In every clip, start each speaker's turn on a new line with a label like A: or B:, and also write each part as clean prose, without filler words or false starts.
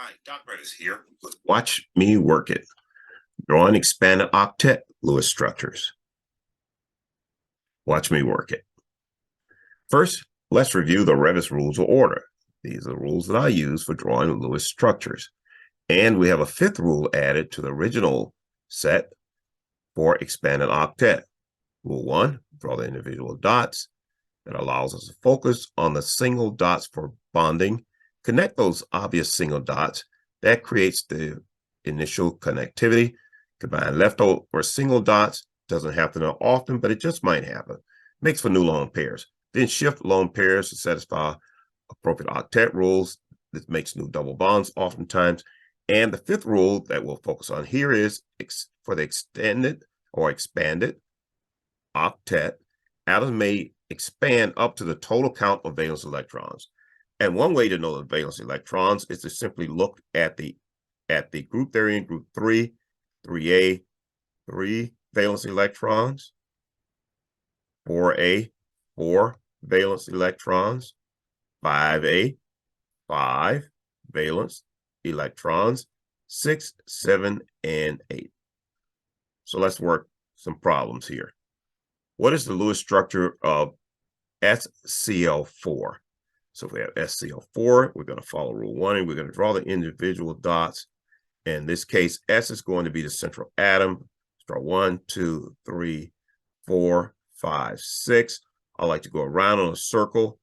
A: Hi, DocRevis here. Watch me work it. Drawing expanded octet Lewis structures. Watch me work it. First, let's review the Revis rules of order. These are the rules that I use for drawing Lewis structures. And we have a fifth rule added to the original set for expanded octet. Rule 1, draw the individual dots. That allows us to focus on the single dots for bonding. Connect those obvious single dots. That creates the initial connectivity. Combine leftover single dots. Doesn't happen often, but it just might happen. Makes for new lone pairs. Then shift lone pairs to satisfy appropriate octet rules. This makes new double bonds oftentimes. And the fifth rule that we'll focus on here is for the extended or expanded octet, atoms may expand up to the total count of valence electrons. And one way to know the valence electrons is to simply look at the group they're in, group 3, 3A, 3 valence electrons, 4A, 4 valence electrons, 5A, 5 valence electrons, 6, 7, and 8. So let's work some problems here. What is the Lewis structure of SCl4? So if we have SCl4, we're going to follow rule 1, and we're going to draw the individual dots. In this case, S is going to be the central atom. Let's draw 1, 2, 3, 4, 5, 6. I like to go around on a circle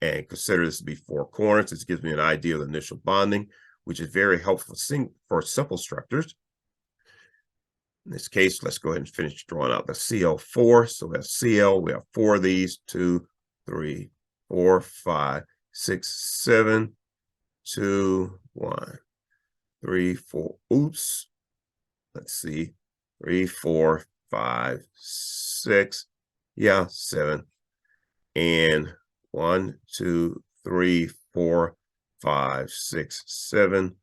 A: and consider this to be 4 corners. This gives me an idea of the initial bonding, which is very helpful for simple structures. In this case, let's go ahead and finish drawing out the Cl4. So we have Cl, we have 4 of these, 2, 3, 4, 5, 6, 7, 2, 1, 3, 4. Oops. Let's see. 3, 4, 5, 6. Yeah, 7. And 1, 2, 3, 4, 5, 6, 7.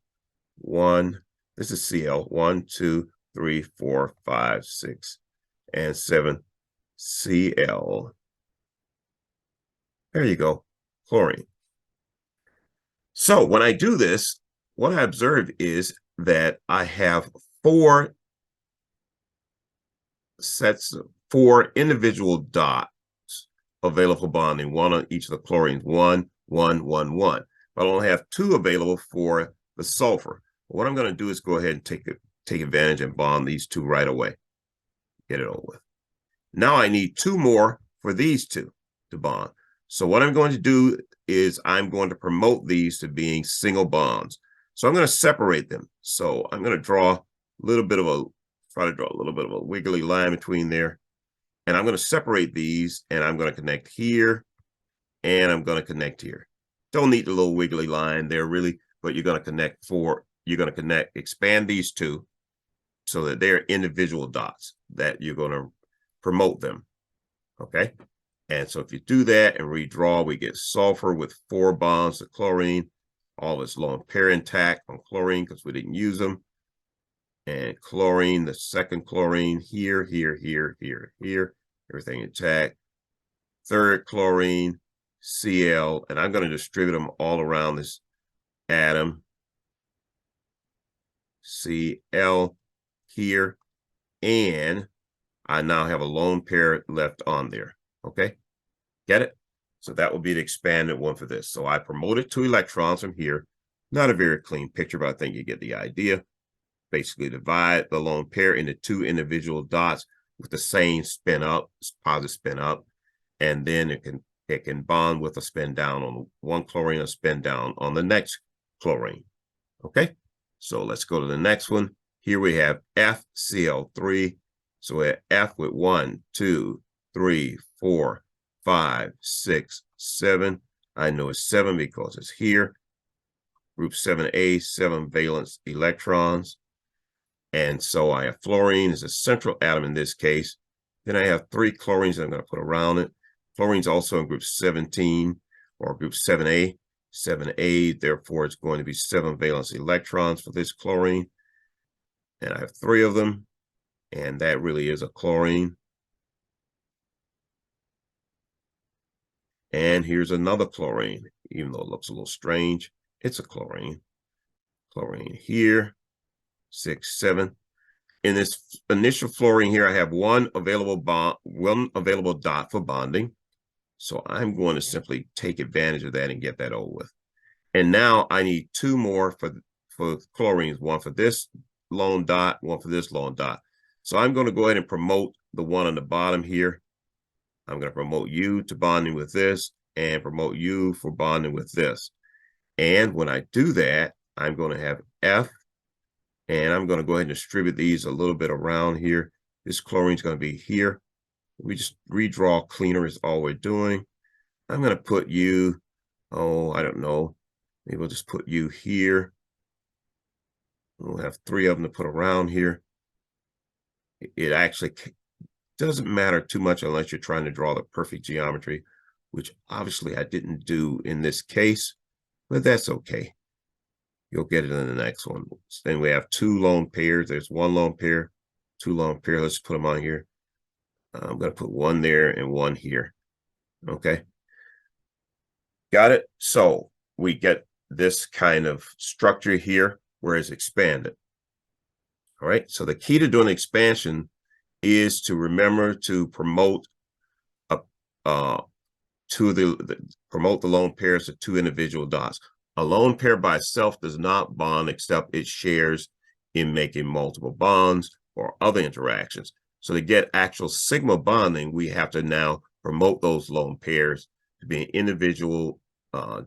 A: 1. This is Cl. 1, 2, 3, 4, 5, 6, and 7. Cl. There you go. Chlorine. So when I do this, what I observe is that I have 4 sets of 4 individual dots available for bonding, 1 on each of the chlorines, 1, 1, 1, 1. But I only have 2 available for the sulfur. What I'm going to do is go ahead and take advantage and bond these 2 right away. Get it over with. Now I need 2 more for these 2 to bond. So what I'm going to do is I'm going to promote these to being single bonds. So I'm going to separate them. So I'm going to try to draw a little bit of a wiggly line between there. And I'm going to separate these, and I'm going to connect here, and I'm going to connect here. Don't need the little wiggly line there really, but you're going to expand these 2 so that they're individual dots that you're going to promote them. Okay. And so if you do that and redraw, we get sulfur with 4 bonds to chlorine, all its lone pair intact on chlorine because we didn't use them. And chlorine, the second chlorine here, here, here, here, here, everything intact. Third chlorine, Cl, and I'm going to distribute them all around this atom. Cl here, and I now have a lone pair left on there. Okay, get it? So that will be the expanded one for this. So I promoted 2 electrons from here. Not a very clean picture, but I think you get the idea. Basically divide the lone pair into 2 individual dots with the same spin up, positive spin up, and then it can bond with a spin down on one chlorine, a spin down on the next chlorine. Okay, so let's go to the next one. Here we have FCl3. So we have F with 1, 2, 3, 4, 5, 6, 7. I know it's 7 because it's here. Group 7A, 7 valence electrons. And so I have fluorine as a central atom in this case. Then I have 3 chlorines that I'm going to put around it. Chlorine's also in group 17 or group 7A. 7A, therefore it's going to be 7 valence electrons for this chlorine. And I have 3 of them. And that really is a chlorine. And here's another chlorine, even though it looks a little strange. It's a chlorine. chlorine here, 6, 7. In this initial fluorine here, I have one available dot for bonding. So I'm going to simply take advantage of that and get that over with. And now I need two more for chlorines, one for this lone dot, one for this lone dot. So I'm going to go ahead and promote the one on the bottom here. I'm going to promote you to bonding with this and promote you for bonding with this. And when I do that, I'm going to have F, and I'm going to go ahead and distribute these a little bit around here. This chlorine is going to be here. We just redraw cleaner is all we're doing. I'm going to put you, oh, I don't know. Maybe we'll just put you here. We'll have 3 of them to put around here. It actually doesn't matter too much unless you're trying to draw the perfect geometry, which obviously I didn't do in this case, but that's okay. You'll get it in the next one. Then we have 2 lone pairs. There's 1 lone pair, 2 lone pair. Let's put them on here. I'm going to put 1 there and 1 here. Okay. Got it? So we get this kind of structure here where it's expanded. All right. So the key to doing expansion is to remember to promote promote the lone pairs to 2 individual dots. A lone pair by itself does not bond except it shares in making multiple bonds or other interactions. So to get actual sigma bonding, we have to now promote those lone pairs to be individual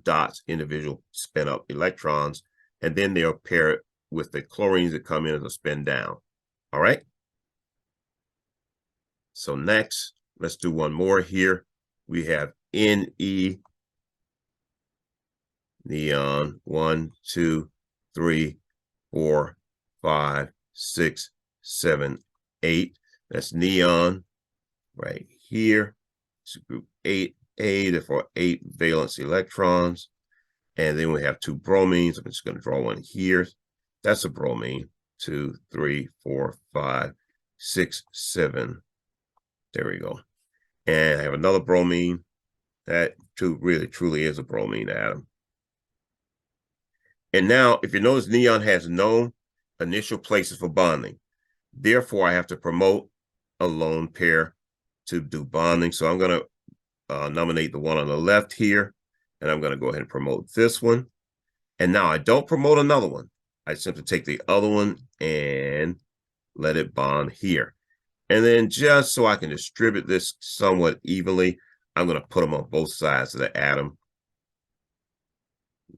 A: dots, individual spin up electrons, and then they'll pair it with the chlorines that come in as a spin down. All right. So next, let's do one more here. We have Ne, neon, 1, 2, 3, 4, 5, 6, 7, 8. That's neon right here. It's group 8A, therefore 8 valence electrons. And then we have 2 bromines. I'm just going to draw one here. That's a bromine. 2, 3, 4, 5, 6, 7. There we go. And I have another bromine. That really truly is a bromine atom. And now, if you notice, neon has no initial places for bonding. Therefore, I have to promote a lone pair to do bonding. So I'm going to nominate the one on the left here, and I'm going to go ahead and promote this one. And now I don't promote another one. I simply take the other one and let it bond here. And then just so I can distribute this somewhat evenly, I'm going to put them on both sides of the atom.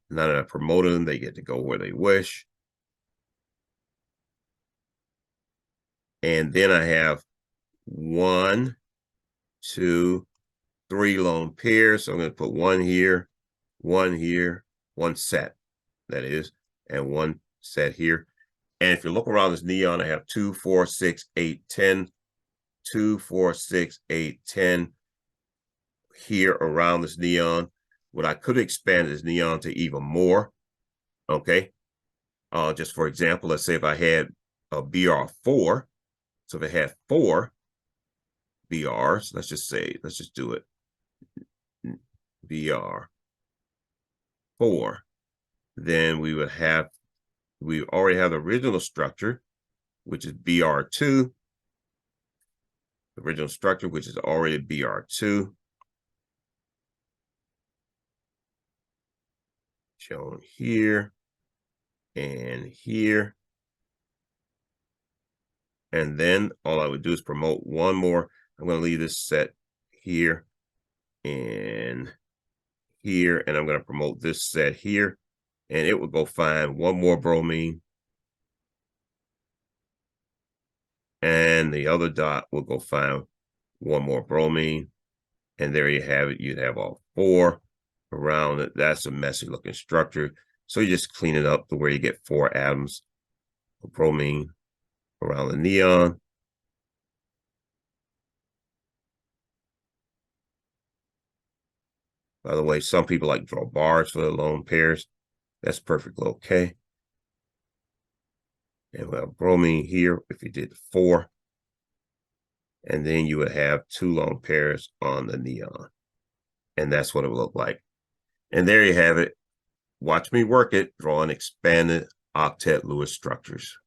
A: Now that I promoted them, they get to go where they wish. And then I have 1, 2, 3 lone pairs. So I'm going to put 1 here, 1 set, that is, and 1 set here. And if you look around this neon, I have 2, 4, 6, 8, 10, 2, 4, 6, 8, 10 here around this neon. What I could expand this neon to even more. Okay. Just for example, let's say if I had a BR4. So if it had 4 BRs, let's just do it. BR4. Then we already have the original structure, which is BR2. The original structure, which is already BR2. Shown here and here. And then all I would do is promote one more. I'm going to leave this set here and here, and I'm going to promote this set here, and it will go find one more bromine. And the other dot will go find one more bromine. And there you have it. You'd have all 4 around it. That's a messy looking structure. So you just clean it up to where you get 4 atoms of bromine around the neon. By the way, some people like to draw bars for the lone pairs. That's perfectly okay. And we'll have bromine here if you did 4. And then you would have 2 lone pairs on the neon. And that's what it would look like. And there you have it. Watch me work it, draw an expanded octet Lewis structures.